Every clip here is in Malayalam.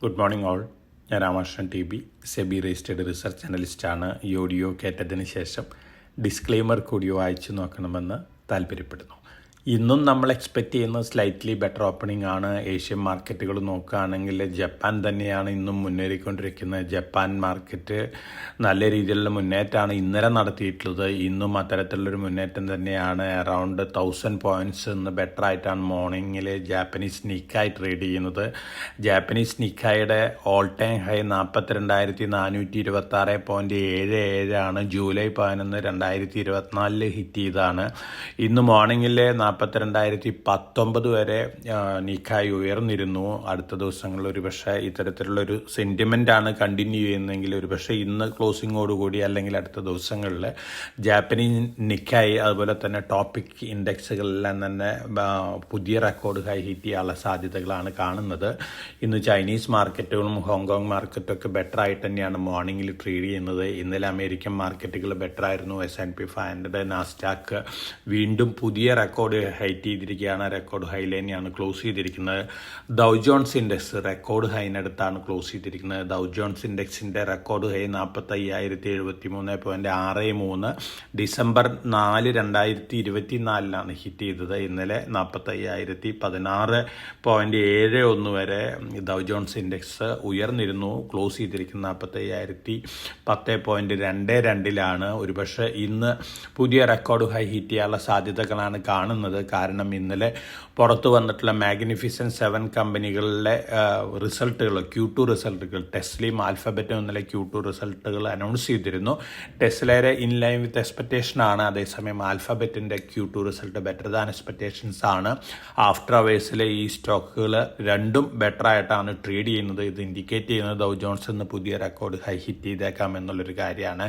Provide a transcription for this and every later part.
Good morning all. ഞാൻ Ramakrishnan TB, SEBI registered research അനലിസ്റ്റാണ്. ഈ ഓഡിയോ കേട്ടതിന് ശേഷം ഡിസ്ക്ലെയിമർ കൂടി വായിച്ചു നോക്കണമെന്ന് താല്പര്യപ്പെടുന്നു. ഇന്നും നമ്മൾ എക്സ്പെക്റ്റ് ചെയ്യുന്ന സ്ലൈറ്റ്ലി ബെറ്റർ ഓപ്പണിംഗ് ആണ്. ഏഷ്യൻ മാർക്കറ്റുകൾ നോക്കുകയാണെങ്കിൽ ജപ്പാൻ തന്നെയാണ് ഇന്നും മുന്നേറിക്കൊണ്ടിരിക്കുന്നത്. ജപ്പാൻ മാർക്കറ്റ് നല്ല രീതിയിലുള്ള മുന്നേറ്റമാണ് ഇന്നലെ നടത്തിയിട്ടുള്ളത്. ഇന്നും അത്തരത്തിലുള്ളൊരു മുന്നേറ്റം തന്നെയാണ്. അറൗണ്ട് 1000 പോയിൻറ്റ്സ് ഇന്ന് ബെറ്റർ ആയിട്ടാണ് മോർണിംഗിൽ ജാപ്പനീസ് നിക്കായ് ട്രേഡ് ചെയ്യുന്നത്. ജാപ്പനീസ് നിക്കായുടെ ഓൾ ടൈം ഹൈ 42,426.77 ആണ്. ജൂലൈ 11, 2024 ഹിറ്റ് ചെയ്താണ്. ഇന്ന് മോർണിംഗിൽ 42,019 വരെ നിക്കായ് ഉയർന്നിരുന്നു. അടുത്ത ദിവസങ്ങളിൽ ഒരുപക്ഷെ ഇത്തരത്തിലുള്ളൊരു സെൻറ്റിമെൻ്റാണ് കണ്ടിന്യൂ ചെയ്യുന്നതെങ്കിൽ ഒരുപക്ഷെ ഇന്ന് ക്ലോസിങ്ങോടുകൂടി അല്ലെങ്കിൽ അടുത്ത ദിവസങ്ങളിൽ ജാപ്പനീസ് നിക്കായ് അതുപോലെ തന്നെ ടോപ്പിക് ഇൻഡെക്സുകളെല്ലാം തന്നെ പുതിയ റെക്കോർഡ് ഹൈ ഹിറ്റ് ചെയ്യാനുള്ള സാധ്യതകളാണ് കാണുന്നത്. ഇന്ന് ചൈനീസ് മാർക്കറ്റുകളും ഹോങ്കോങ് മാർക്കറ്റൊക്കെ ബെറ്റർ ആയിട്ട് തന്നെയാണ് മോർണിംഗിൽ ട്രേഡ് ചെയ്യുന്നത്. ഇന്നലെ അമേരിക്കൻ മാർക്കറ്റുകൾ ബെറ്റർ ആയിരുന്നു. S&P 500, നാസ്ഡാക്ക് വീണ്ടും പുതിയ റെക്കോർഡ് ഹൈറ്റ് ചെയ്തിരിക്കുകയാണ്. റെക്കോർഡ് ഹൈയിൽ തന്നെയാണ് ക്ലോസ് ചെയ്തിരിക്കുന്നത്. ഡൗ ജോൺസ് ഇൻഡെക്സ് റെക്കോർഡ് ഹൈനടുത്താണ് ക്ലോസ് ചെയ്തിരിക്കുന്നത്. ഡൗ ജോൺസ് ഇൻഡെക്സിൻ്റെ റെക്കോർഡ് ഹൈ 45,073.63 ഡിസംബർ 4, 2024 ഹിറ്റ് ചെയ്തത്. ഇന്നലെ 45,016.71 വരെ ഡൗ ജോൺസ് ഇൻഡെക്സ് ഉയർന്നിരുന്നു. ക്ലോസ് ചെയ്തിരിക്കുന്ന 45,010.22 ഒരുപക്ഷെ ഇന്ന് പുതിയ റെക്കോർഡ് ഹൈ ഹിറ്റ് ചെയ്യാനുള്ള സാധ്യതകളാണ് കാണുന്നത്. കാരണം ഇന്നലെ പുറത്തു വന്നിട്ടുള്ള മാഗ്നിഫിസൻറ്റ് 7 കമ്പനികളിലെ റിസൾട്ടുകൾ, Q2 റിസൾട്ടുകൾ, ടെസ്ലയും ആൽഫബറ്റും ഇന്നലെ Q2 റിസൾട്ടുകൾ അനൗൺസ് ചെയ്തിരുന്നു. ടെസ്ലയുടെ ഇൻ ലൈൻ വിത്ത് എക്സ്പെക്റ്റേഷൻ ആണ്. അതേസമയം ആൽഫബറ്റിൻ്റെ Q2 result better than expectations ആണ്. ആഫ്റ്റർ അവേഴ്സിലെ ഈ സ്റ്റോക്കുകൾ രണ്ടും ബെറ്റർ ആയിട്ടാണ് ട്രേഡ് ചെയ്യുന്നത്. ഇത് ഇൻഡിക്കേറ്റ് ചെയ്യുന്നത് ഡൗ ജോൺസ് ഇന്ന് പുതിയ റെക്കോർഡ് ഹൈ ഹിറ്റ് ചെയ്തേക്കാം എന്നുള്ളൊരു കാര്യമാണ്.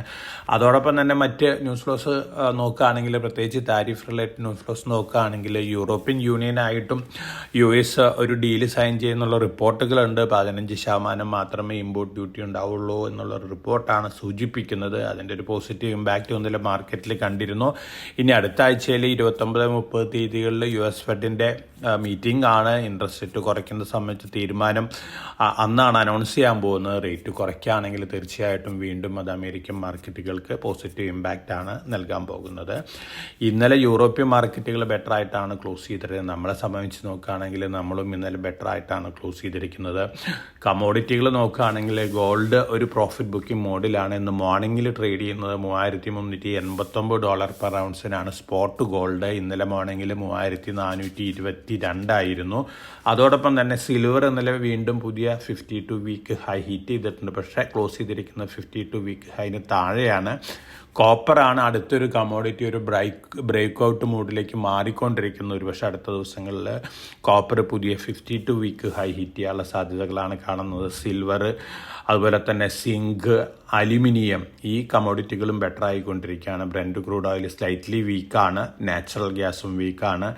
അതോടൊപ്പം തന്നെ മറ്റ് ന്യൂസ് ഫ്ലോസ് നോക്കുകയാണെങ്കിൽ, പ്രത്യേകിച്ച് താരിഫ് റിലേറ്റഡ് ന്യൂസ് ഫ്ലോസ് നോക്കുകയാണെങ്കിൽ, യൂറോപ്യൻ യൂണിയനായിട്ടും US ഒരു ഡീല് സൈൻ ചെയ്യുന്നുള്ള റിപ്പോർട്ടുകളുണ്ട്. 15% മാത്രമേ ഇമ്പോർട്ട് ഡ്യൂട്ടി ഉണ്ടാവുള്ളൂ എന്നുള്ള റിപ്പോർട്ടാണ് സൂചിപ്പിക്കുന്നത്. അതിൻ്റെ ഒരു പോസിറ്റീവ് ഇമ്പാക്റ്റ് ഒന്നിലെ മാർക്കറ്റിൽ കണ്ടിരുന്നു. ഇനി അടുത്ത ആഴ്ചയിൽ 29-30 തീയതികളിൽ US ഫെഡിൻ്റെ മീറ്റിംഗ് ആണ്. ഇൻട്രസ്റ്റ് റേറ്റ് കുറയ്ക്കുന്ന സംബന്ധിച്ച് തീരുമാനം അന്നാണ് അനൗൺസ് ചെയ്യാൻ പോകുന്നത്. റേറ്റ് കുറയ്ക്കുകയാണെങ്കിൽ തീർച്ചയായിട്ടും വീണ്ടും അത് അമേരിക്കൻ മാർക്കറ്റുകൾക്ക് പോസിറ്റീവ് ഇമ്പാക്റ്റ് ആണ് നൽകാൻ പോകുന്നത്. ഇന്നലെ യൂറോപ്യൻ മാർക്കറ്റുകൾ ബെറ്റർ ആയിട്ടാണ് ക്ലോസ് ചെയ്തിരുന്നത്. നമ്മളെ സംബന്ധിച്ച് നോക്കുകയാണെങ്കിൽ നമ്മളും ഇന്നലെ ബെറ്റർ ആയിട്ടാണ് ക്ലോസ് ചെയ്തിരിക്കുന്നത്. കമോഡിറ്റികൾ നോക്കുകയാണെങ്കിൽ ഗോൾഡ് ഒരു പ്രോഫിറ്റ് ബുക്കിംഗ് മോഡിലാണ്. ഇന്ന് മോർണിംഗിൽ ട്രേഡ് ചെയ്യുന്നത് $3,389 പെർ ഔൺസിനാണ് സ്പോട്ട് ഗോൾഡ്. ഇന്നലെ മോർണിംഗിൽ 3,422 ആയിരുന്നു. അതോടൊപ്പം തന്നെ സിൽവർ ഇന്നലെ വീണ്ടും പുതിയ 52 വീക്ക് ഹൈ ഹിറ്റ് ചെയ്തിട്ടുണ്ട്. പക്ഷേ ക്ലോസ് ചെയ്തിരിക്കുന്ന 52 വീക്ക് ഹൈന് താഴെയാണ്. കോപ്പറാണ് അടുത്തൊരു കമോഡിറ്റി ഒരു ബ്രേക്ക് ഔട്ട് മൂഡിലേക്ക് മാറിക്കൊണ്ടിരിക്കുന്ന. ഒരുപക്ഷെ അടുത്ത ദിവസങ്ങളിൽ കോപ്പർ പുതിയ 52 വീക്ക് ഹൈ ഹിറ്റ് ചെയ്യാനുള്ള സാധ്യതകളാണ് കാണുന്നത്. സിൽവർ, അതുപോലെ തന്നെ സിങ്ക്, അലുമിനിയം ഈ കമോഡിറ്റികളും ബെറ്റർ ആയിക്കൊണ്ടിരിക്കുകയാണ്. ബ്രെൻഡ് ക്രൂഡ് ഓയിൽ സ്ലൈറ്റ്ലി വീക്കാണ്. നാച്ചുറൽ ഗ്യാസും വീക്കാണ്.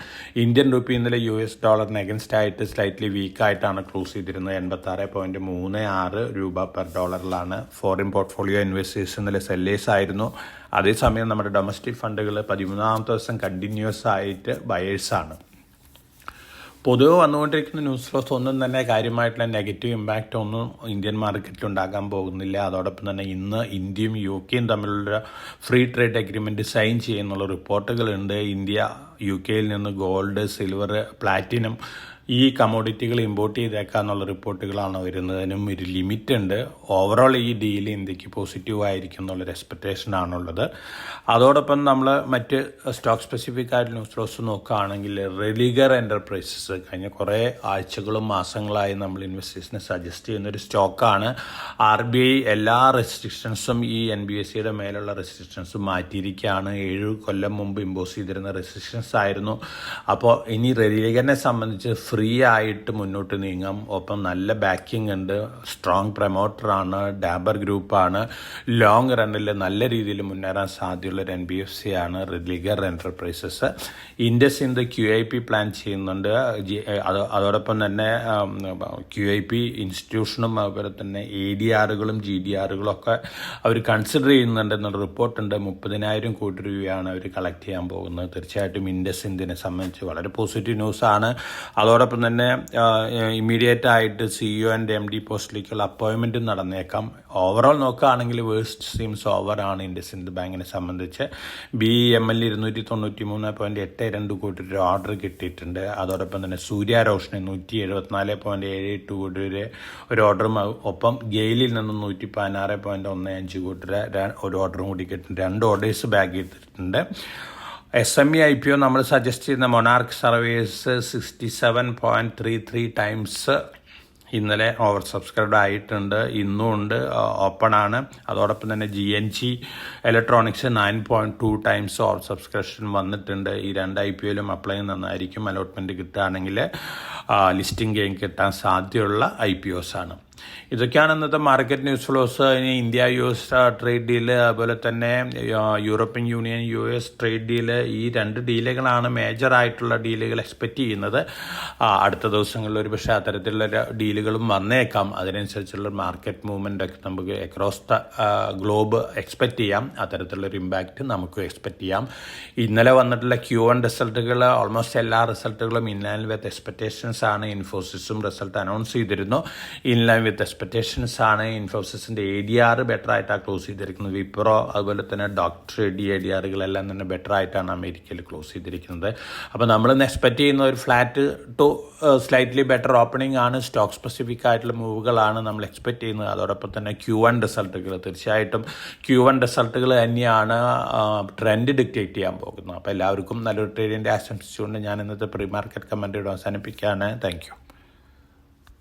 ഇന്ത്യൻ റുപ്പി ഇന്നലെ US ഡോളറിന് അഗൻസ്റ്റ് ആയിട്ട് സ്ലൈറ്റ്ലി വീക്കായിട്ടാണ് ക്ലോസ് ചെയ്തിരുന്നത്. 86.36 രൂപ പെർ ഡോളറിലാണ്. ഫോറിൻ പോർട്ട്ഫോളിയോ ഇൻവെസ്റ്റേഴ്സ് ഇന്നലെ സെല്ലേഴ്സ് ആയിരുന്നു. അതേസമയം നമ്മുടെ ഡൊമസ്റ്റിക് ഫണ്ടുകൾ 13ാമത്തെ ദിവസം കണ്ടിന്യൂസ് ആയിട്ട് ബയേഴ്സാണ്. പൊതുവെ വന്നുകൊണ്ടിരിക്കുന്ന ന്യൂസ് ഫ്ലോസ് ഒന്നും തന്നെ കാര്യമായിട്ടുള്ള നെഗറ്റീവ് ഇമ്പാക്റ്റ് ഒന്നും ഇന്ത്യൻ മാർക്കറ്റിൽ ഉണ്ടാകാൻ പോകുന്നില്ല. അതോടൊപ്പം തന്നെ ഇന്ന് ഇന്ത്യയും UK തമ്മിലുള്ള ഫ്രീ ട്രേഡ് അഗ്രിമെൻറ്റ് സൈൻ ചെയ്യുന്നുള്ള റിപ്പോർട്ടുകളുണ്ട്. ഇന്ത്യ UK നിന്ന് ഗോൾഡ്, സിൽവർ, പ്ലാറ്റിനം ഈ കമോഡിറ്റികൾ ഇമ്പോർട്ട് ചെയ്തേക്കാന്നുള്ള റിപ്പോർട്ടുകളാണ് വരുന്നതിനും ഒരു ലിമിറ്റ് ഉണ്ട്. ഓവറോൾ ഈ ഡീൽ ഇന്ത്യക്ക് പോസിറ്റീവ് ആയിരിക്കും എന്നുള്ളൊരു എക്സ്പെക്റ്റേഷനാണുള്ളത്. അതോടൊപ്പം നമ്മൾ മറ്റ് സ്റ്റോക്ക് സ്പെസിഫിക് ആയിട്ട് ന്യൂസ് ഫ്ലോസ് നോക്കുകയാണെങ്കിൽ റെലിഗർ എൻ്റർപ്രൈസസ് കഴിഞ്ഞ കുറേ ആഴ്ചകളും മാസങ്ങളായി നമ്മൾ ഇൻവെസ്റ്റേഴ്സിനെ സജസ്റ്റ് ചെയ്യുന്നൊരു സ്റ്റോക്കാണ്. RBI എല്ലാ റെസ്ട്രിക്ഷൻസും ഈ NBSEയുടെ മേലുള്ള റെസ്ട്രിക്ഷൻസും മാറ്റിയിരിക്കുകയാണ്. 7 കൊല്ലം മുമ്പ് ഇമ്പോസ് ചെയ്തിരുന്ന റെസ്ട്രിക്ഷൻസ് ആയിരുന്നു. അപ്പോൾ ഇനി റെലിഗറിനെ സംബന്ധിച്ച് ഫ്രീ ആയിട്ട് മുന്നോട്ട് നീങ്ങാം. ഒപ്പം നല്ല ബാക്കിംഗ് ഉണ്ട്. സ്ട്രോങ് പ്രൊമോട്ടറാണ്. ഡാബർ ഗ്രൂപ്പാണ്. ലോങ് റണ്ണിൽ നല്ല രീതിയിൽ മുന്നേറാൻ സാധ്യതയുള്ളൊരു NBFC ആണ് റെലിഗർ എൻ്റർപ്രൈസസ്. ഇൻഡസ് ഇന്ന് QIP പ്ലാൻ ചെയ്യുന്നുണ്ട്. അതോടൊപ്പം തന്നെ QIP ഇൻസ്റ്റിറ്റ്യൂഷനും അതുപോലെ തന്നെ ADRകളും GDRകളും ഒക്കെ അവർ കൺസിഡർ ചെയ്യുന്നുണ്ട് എന്നുള്ള റിപ്പോർട്ടുണ്ട്. 30,000 കോടി രൂപയാണ് അവർ കളക്ട് ചെയ്യാൻ പോകുന്നത്. തീർച്ചയായിട്ടും ഇൻഡസ് ഇന്ത്യനെ സംബന്ധിച്ച് വളരെ പോസിറ്റീവ് ന്യൂസാണ്. അതോടൊപ്പം അതോടൊപ്പം തന്നെ ഇമ്മീഡിയറ്റ് ആയിട്ട് CEO ആൻഡ് MD പോസ്റ്റിലേക്കുള്ള അപ്പോയിൻമെൻറ്റും നടന്നേക്കാം. ഓവറോൾ നോക്കുകയാണെങ്കിൽ വേഴ്സ്റ്റ് സീംസ് ഓവറാണ് ഇൻഡസ്ഇൻഡ് ബാങ്കിനെ സംബന്ധിച്ച്. BEML 293.82 കോടി രൂപ ഓർഡർ കിട്ടിയിട്ടുണ്ട്. അതോടൊപ്പം തന്നെ സൂര്യ റോഷന് 174.78 കോടി രൂപ ഒരു ഓർഡറും, ഒപ്പം ഗെയിലിൽ നിന്നും 116.15 കോടി രൂപ ഒരു ഓർഡറും കൂടി കിട്ടിയിട്ടുണ്ട്. 2 ഓർഡേഴ്സ് ബാഗ് ചെയ്തിട്ടുണ്ട്. SME IPO നമ്മൾ സജസ്റ്റ് ചെയ്യുന്ന മൊണാർക്ക് സർവീസ് 67.33 ടൈംസ് ഇന്നലെ ഓവർ സബ്സ്ക്രൈബ്ഡ് ആയിട്ടുണ്ട്. ഇന്നും ഉണ്ട്, ഓപ്പൺ ആണ്. അതോടൊപ്പം തന്നെ GNG electronics 9.2 times over subscription വന്നിട്ടുണ്ട്. ഈ 2 IPOയിലും അപ്ലൈ നന്നായിരിക്കും. അലോട്ട്മെൻറ്റ് കിട്ടുകയാണെങ്കിൽ ലിസ്റ്റിംഗ് ഗെയിം കിട്ടാൻ സാധ്യതയുള്ള IPOs ആണ്. ഇതൊക്കെയാണ് ഇന്നത്തെ മാർക്കറ്റ് ന്യൂസ് ഫ്ലോസ്. ഇനി ഇന്ത്യ US ട്രേഡ് ഡീല്, അതുപോലെ തന്നെ European union US trade deal, ഈ 2 ഡീലുകളാണ് മേജറായിട്ടുള്ള ഡീലുകൾ എക്സ്പെക്റ്റ് ചെയ്യുന്നത്. അടുത്ത ദിവസങ്ങളിൽ ഒരു പക്ഷേ അത്തരത്തിലുള്ള ഡീലുകളും വന്നേക്കാം. അതിനനുസരിച്ചുള്ള മാർക്കറ്റ് മൂവ്മെൻ്റ് ഒക്കെ നമുക്ക് അക്രോസ് ദ ഗ്ലോബ് എക്സ്പെക്റ്റ് ചെയ്യാം. അത്തരത്തിലുള്ളൊരു ഇമ്പാക്റ്റ് നമുക്ക് എക്സ്പെക്റ്റ് ചെയ്യാം. ഇന്നലെ വന്നിട്ടുള്ള Q1 റിസൾട്ടുകൾ ഓൾമോസ്റ്റ് എല്ലാ റിസൾട്ടുകളും ഇൻലൈൻ വിത്ത് എക്സ്പെക്റ്റേഷൻസ് ആണ്. ഇൻഫോസിസും റിസൾട്ട് അനൗൺസ് ചെയ്തിരുന്നു. ഇൻലൈൻ വിത്ത് എക്സ്പെക്റ്റേഷൻസ് ആണ്. ഇൻഫോസിസിൻ്റെ ADR ബെറ്റർ ആയിട്ടാണ് ക്ലോസ് ചെയ്തിരിക്കുന്നത്. വിപ്രോ അതുപോലെ തന്നെ ഡോക്ടർ ADRകളെല്ലാം തന്നെ ബെറ്റർ ആയിട്ടാണ് അമേരിക്കയിൽ ക്ലോസ് ചെയ്തിരിക്കുന്നത്. അപ്പോൾ നമ്മളിന്ന് എക്സ്പെക്റ്റ് ചെയ്യുന്ന ഒരു flat to slightly better opening ആണ്. സ്റ്റോക്ക് സ്പെസിഫിക് ആയിട്ടുള്ള മൂവുകളാണ് നമ്മൾ എക്സ്പെക്റ്റ് ചെയ്യുന്നത്. അതോടൊപ്പം തന്നെ Q1 റിസൾട്ടുകൾ, തീർച്ചയായിട്ടും Q1 റിസൾട്ടുകൾ തന്നെയാണ് ട്രെൻഡ് ഡിക്റ്റേറ്റ് ചെയ്യാൻ പോകുന്നത്. അപ്പോൾ എല്ലാവർക്കും നല്ലൊരു ട്രേഡിൻ്റെ ആശംസിച്ചുകൊണ്ട് ഞാൻ ഇന്നത്തെ പ്രീ മാർക്കറ്റ് കമൻറ്റ് അവസാനിപ്പിക്കുകയാണ്. Thank you.